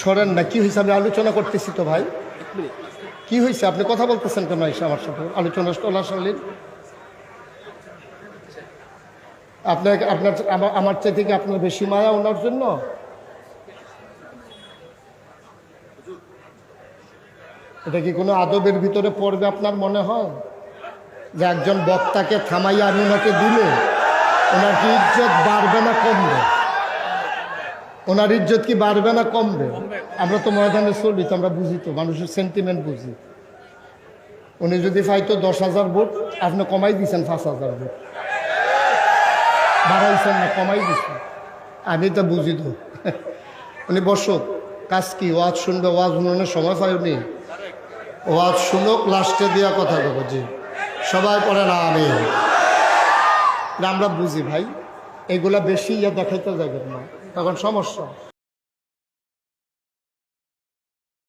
সরেন না, কি হয়েছে? আমি আলোচনা করতেছি তো ভাই। কি হয়েছে? আপনি কথা বলতেছেন কেন এসে আমার সাথে? আলোচনা চলাকালীন আপনাকে আমার চাই থেকে আপনার বেশি মায়া ওনার জন্য? এটা কি কোনো আদবের ভিতরে পড়বে আপনার মনে হয়? যে একজন বক্তাকে থামাইয়া আমি ওনাকে দিলে ওনার কি ইজ্জত বাড়বে না কমবে? ওনার ইজ্জত কি বাড়বে না কমবে? আমরা তো ময়দানে চলি তো, আমরা বুঝি তো, মানুষের সেন্টিমেন্ট বুঝি। উনি যদি পাইতো 10,000 ভোট, আপনি কমাই দিয়েছেন 5,000 ভোট, বাড়াইছেন না কমাই দিচ্ছেন। আমি তো বুঝি তো। উনি বসুক, কাজ কি? ওয়াজ শুনবে, ওয়াজ শুনানোর সময় পাইনি। ওয়াজ শুনুক, লাস্টে দিয়া কথা দেবো। জি, সবাই পড়ে না আমি। আমরা বুঝি ভাই, এগুলা বেশি দেখাইতে যাবেন না, তখন সমস্যা।